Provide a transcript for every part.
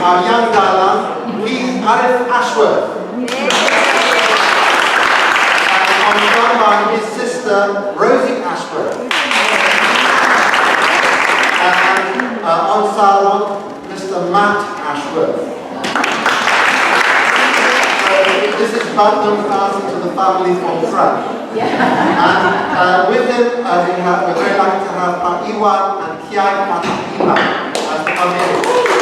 our young dalang, he's Arif Ashworth. And on trombone, his sister, Rosie Ashworth. And on salon, Mr. Matt Ashworth. So this is Bandung passing to the family from France. And with him, we're very lucky to have Iwan and Kyai Fatahillah as the family.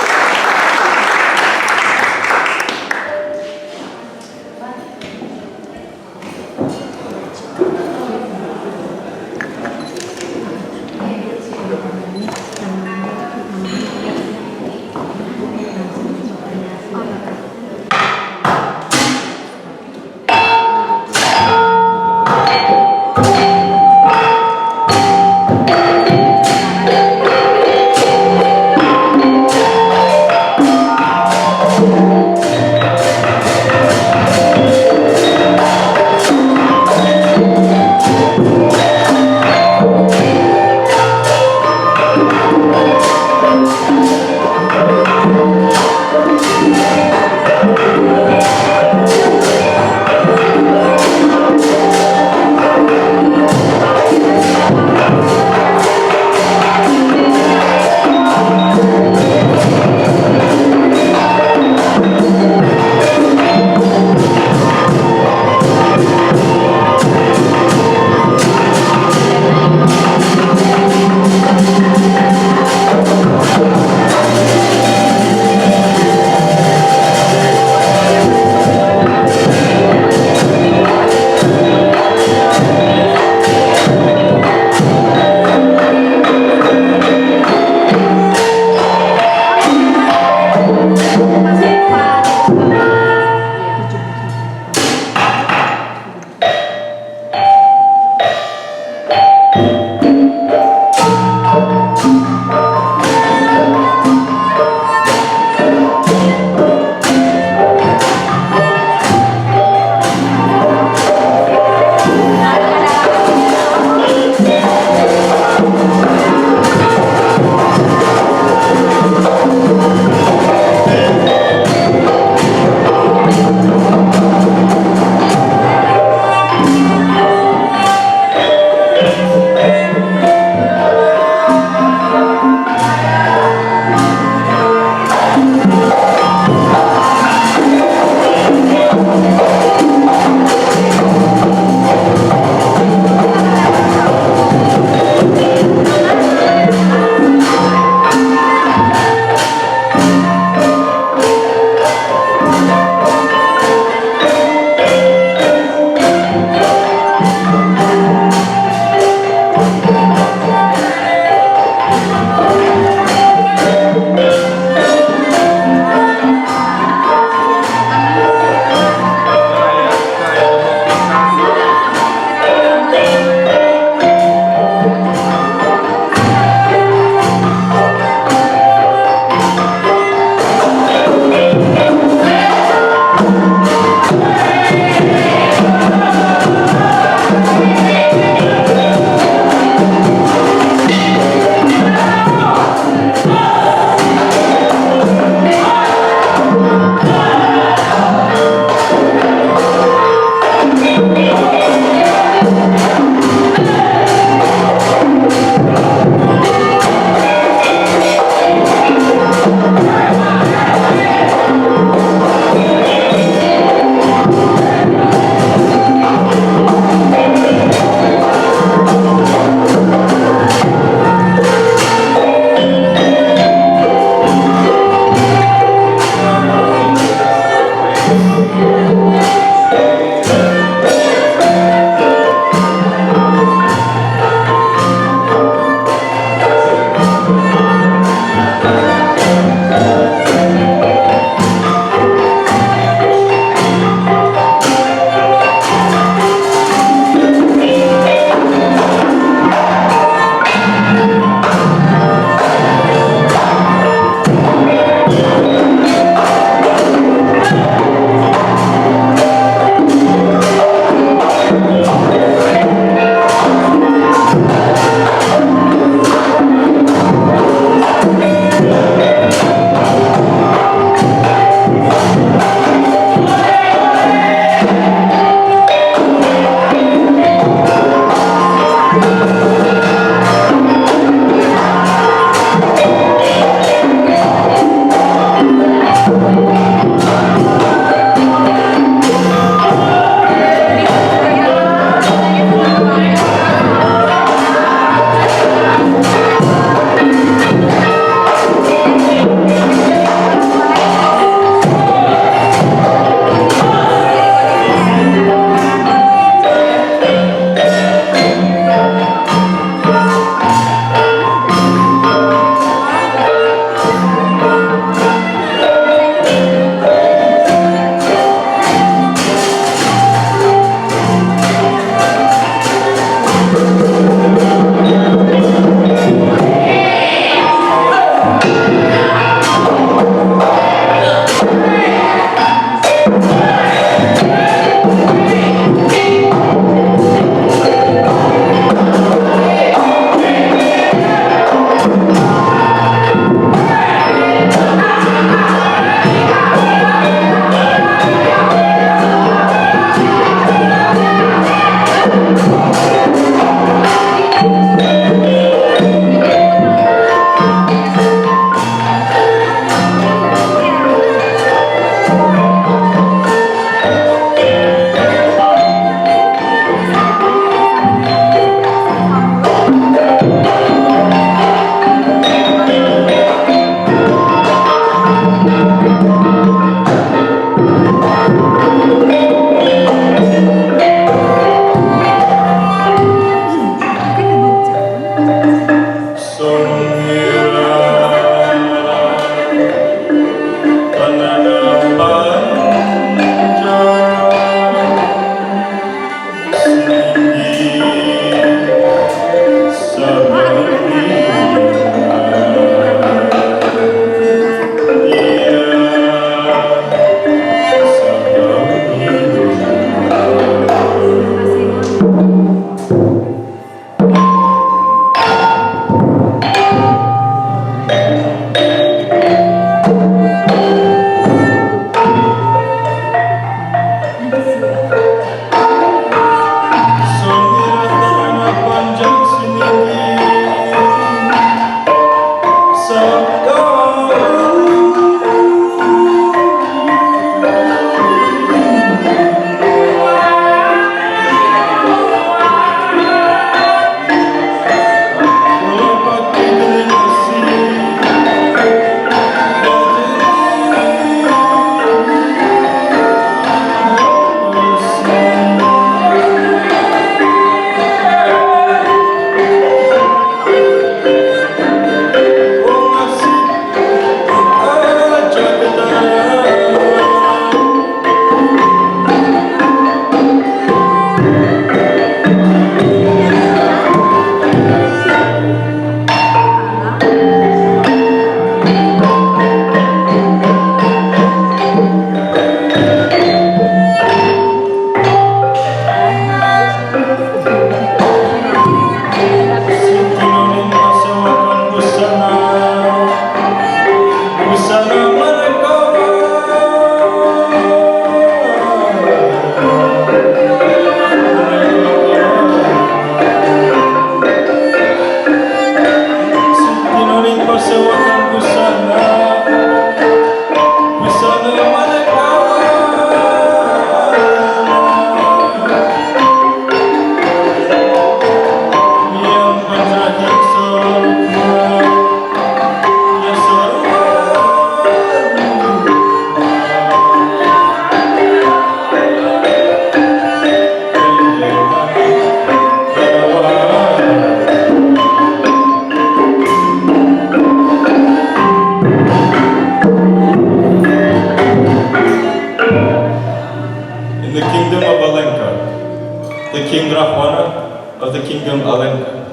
King Rahwana of the Kingdom Alenka,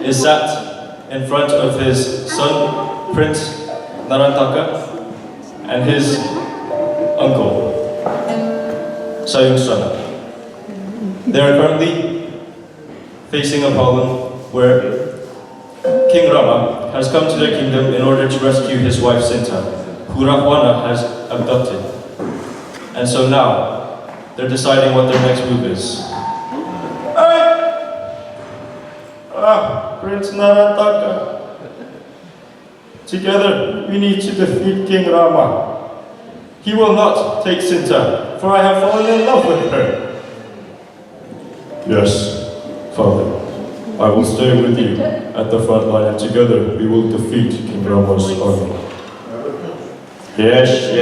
is sat in front of his son, Prince Narantaka, and his uncle, Sayung Sana. They are currently facing a problem where King Rama has come to their kingdom in order to rescue his wife Sinta, who Rahwana has abducted. And so now, they're deciding what their next move is. Prince Narantaka. Together, we need to defeat King Rama. He will not take Sinta, for I have fallen in love with her. Yes, Father. I will stay with you at the front line, and together we will defeat King Rama's army. Yes.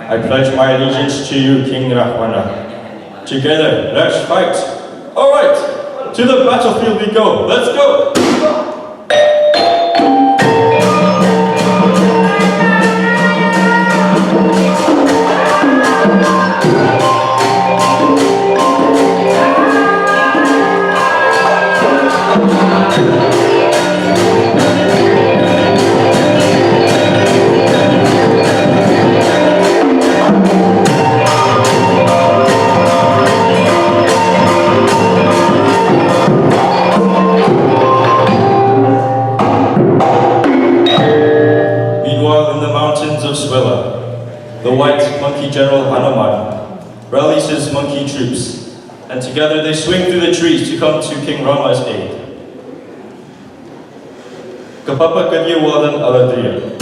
I pledge my allegiance to you, King Rahwana. Together, let's fight. All right, to the battlefield we go. Let's go. The white monkey general Hanuman rallies his monkey troops, and together they swing through the trees to come to King Rama's aid. Kapapa Kadyewadan Aladriya.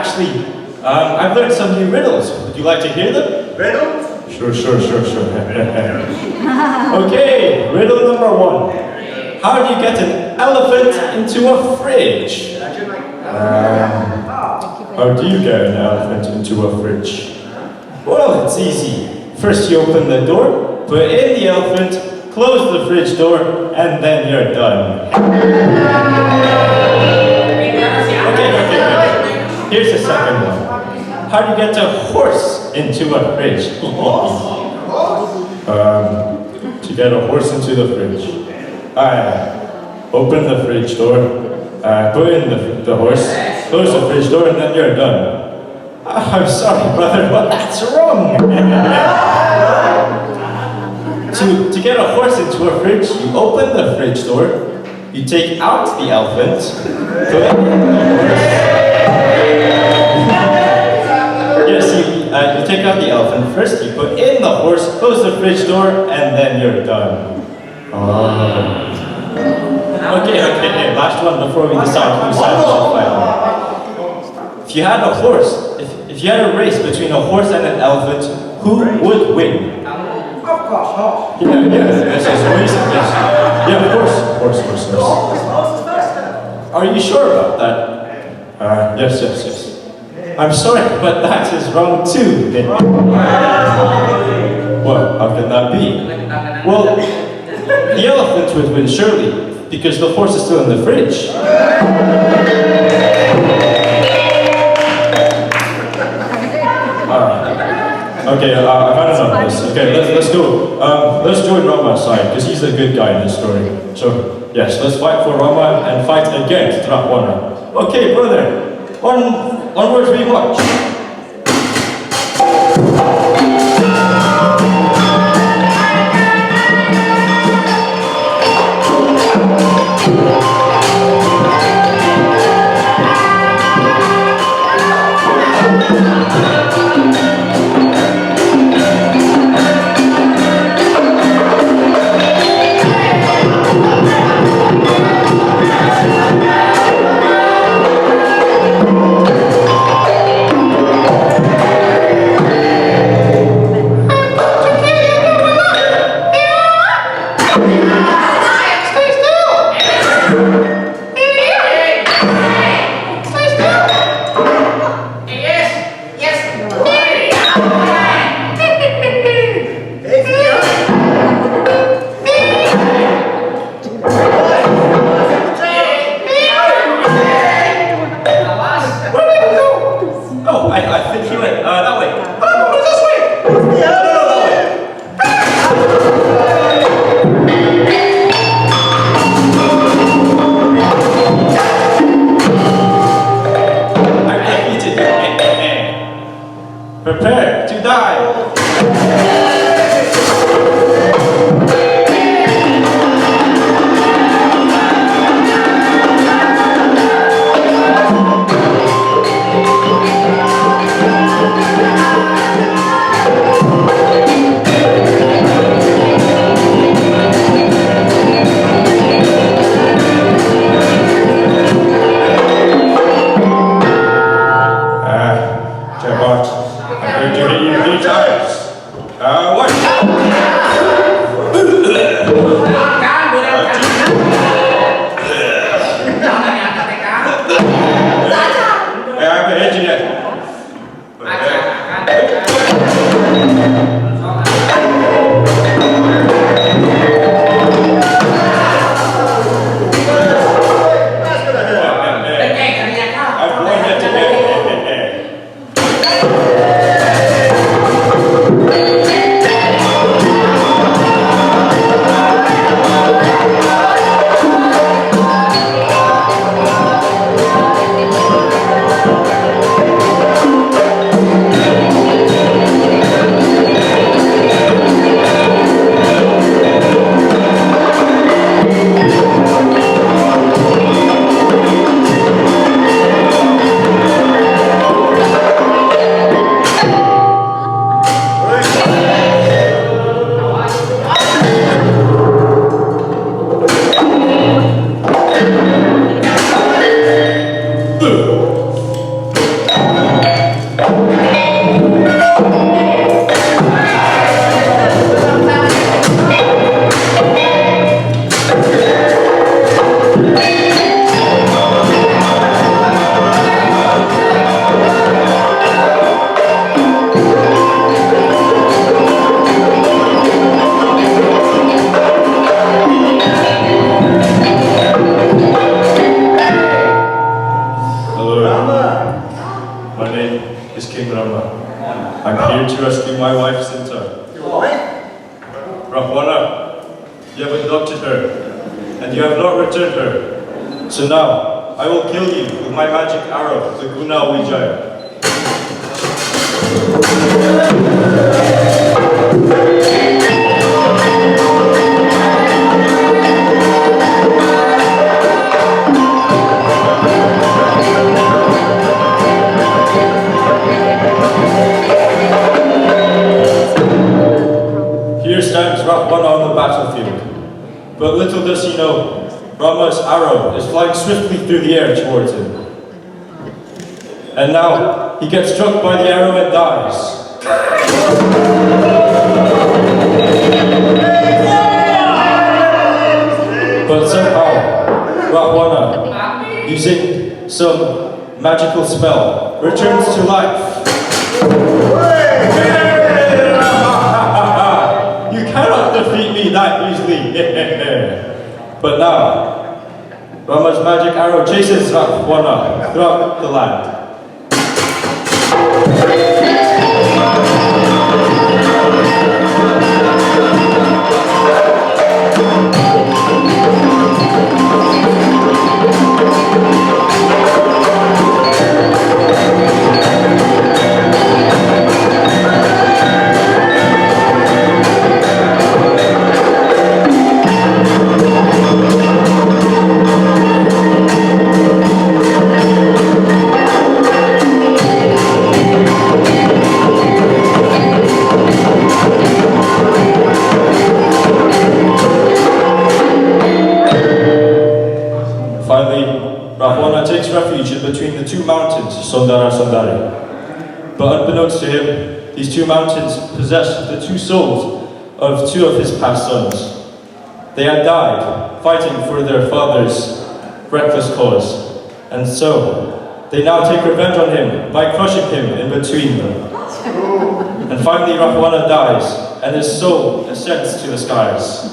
actually, I've learned some new riddles. Would you like to hear them? Riddle? Sure. Okay, riddle number 1. How do you get an elephant into a fridge? How do you get an elephant into a fridge? Well, it's easy. First you open the door, put in the elephant, close the fridge door, and then you're done. Okay. Here's the second one. How do you get a horse into a fridge? To get a horse into the fridge, open the fridge door, put in the horse, close the fridge door, and then you're done. I'm sorry, brother, but that's wrong. To get a horse into a fridge, you open the fridge door, you take out the elephant, put in the horse. Yes, you take out the elephant first, you put in the horse, close the fridge door, and then you're done. Okay, last one before we decide who's final. If you had a horse, if you had a race between a horse and an elephant, who would win? Of course. Yes, yeah, of course. Are you sure about that? Yes. I'm sorry, but that is wrong too. Well, how can that be? Well, the elephant would win surely, because the horse is still in the fridge. Okay, I've had enough of this. Okay, let's go. Let's join Rama's side, because he's a good guy in this story. So, yes, let's fight for Rama and fight against Rahwana. Okay, brother. Onwards we march. Prepare to die! I'm here to rescue my wife, Sinta. Your wife? Rahwana, you have adopted her, and you have not returned her. So now, I will kill you with my magic arrow, the Gunawan. Here stands Rahwana on the battlefield. But little does he know, Rama's arrow is flying swiftly through the air towards him. And now, he gets struck by the arrow and dies. But somehow, Rahwana, using some magical spell, returns to life. You cannot defeat me that easily. But now, Rama's magic arrow chases Rahwana throughout the land. Rahwana takes refuge in between the two mountains, Sundari. But unbeknownst to him, these two mountains possess the two souls of two of his past sons. They had died fighting for their father's reckless cause, and so they now take revenge on him by crushing him in between them. And finally Rahwana dies, and his soul ascends to the skies.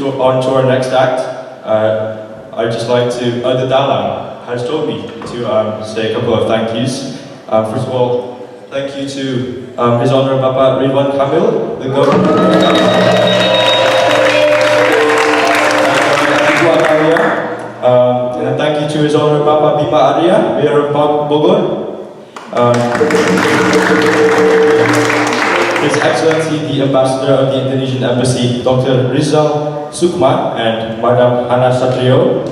On to our next act, I'd just like to, the dalang has told me to say a couple of thank yous. First of all, thank you to His Honour Bapak Ridwan Kamil, the Governor. And thank you to His Honour Bapak Bima Arya, Mayor of Bogor. His Excellency the Ambassador of the Indonesian Embassy, Dr. Rizal Sukma and Madam Hana Satrio.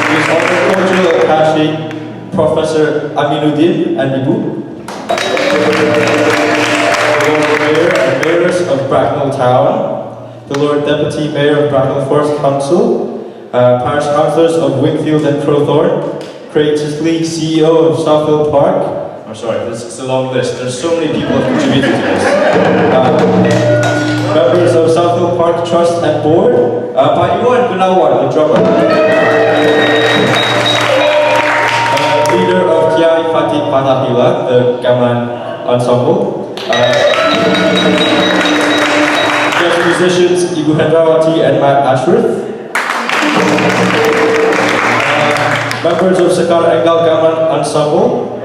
His Honorable Attaché, Professor Aminuddin and Ibu. The Lord Mayor and Mayoress of Bracknell Town. The Lord Deputy Mayor of Bracknell Forest Council. Parish Councillors of Wingfield and Crowthorne, Craig Titley, CEO of Southfield Park. I'm sorry, this is a long list. There's so many people who have contributed to this. Members of Southfield Park Trust and Board, Iwan, Gunawan, the drummer. Leader of Kyai, Fatahillah, the gamelan ensemble. Guest musicians, Ibu Hendrawati and Matt Ashworth. Members of Sekar Enggal Gamelan Ensemble.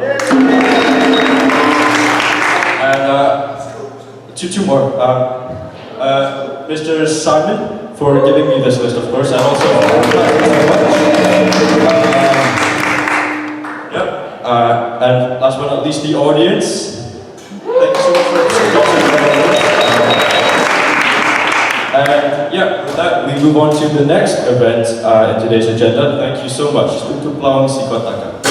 And two more. Mr. Simon, for giving me this list, of course, and also thank you so much. And last but not least, the audience. Thank you so much for and yeah, with that, we move on to the next event in today's agenda. Thank you so much. Tutup Lawang Sikotaka.